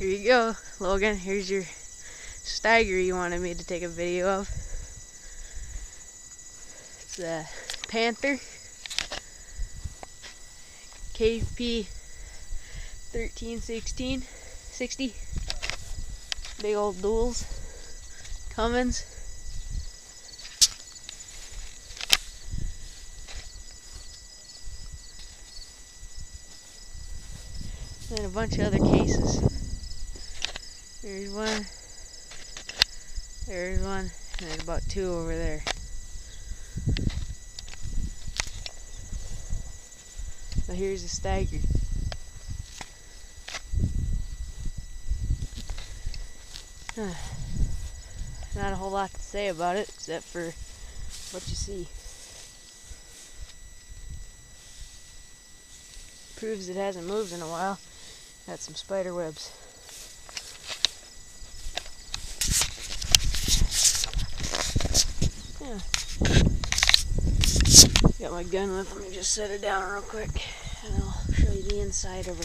Here you go, Logan. Here's your Steiger you wanted me to take a video of. It's a Panther KP 1360. Big old duals. Cummins. And a bunch of other cases. There's one, and there's about two over there. So here's the Steiger. Not a whole lot to say about it except for what you see. Proves it hasn't moved in a while. Got some spider webs. Yeah. Got my gun with me. Just set it down real quick, and I'll show you the inside of her.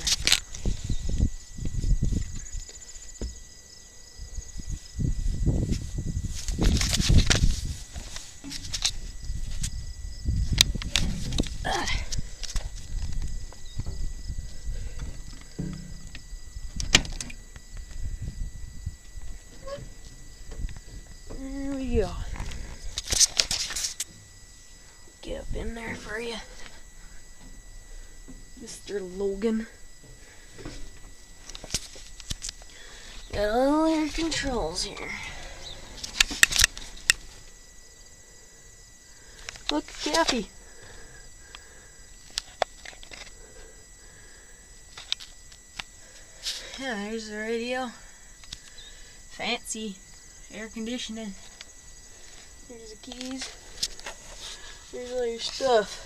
There we go. Get up in there for you, Mr. Logan. Got all your controls here. Look, Kathy. Yeah, there's the radio. Fancy air conditioning. Here's the keys. Here's all your stuff.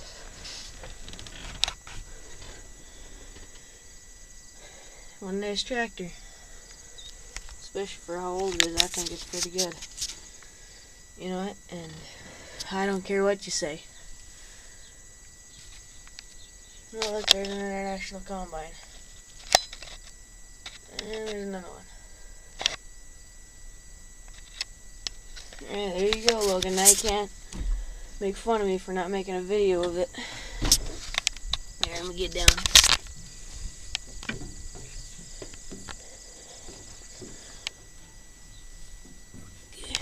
One nice tractor. Especially for how old it is, I think it's pretty good. You know what? And I don't care what you say. Oh, look, there's an International Combine. And there's another one. Yeah, there you go, Logan. Now you can't make fun of me for not making a video of it. Here, let me get down. Okay.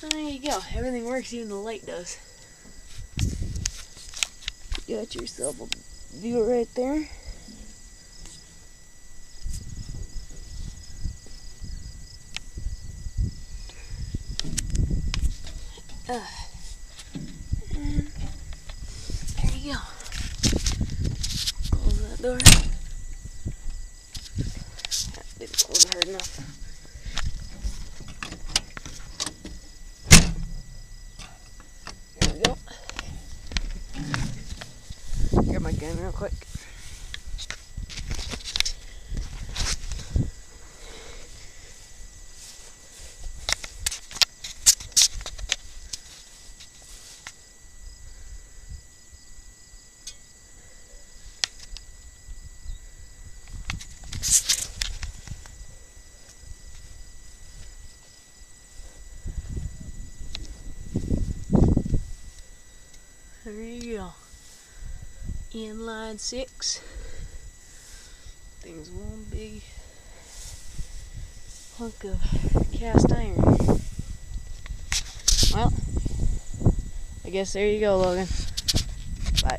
There you go. Everything works, even the light does. You got yourself a view right there. And there you go. Close that door. That didn't close hard enough. There we go. Grab my gun real quick. There you go. Inline 6. Thing's one big hunk of cast iron. Well, I guess there you go, Logan. Bye.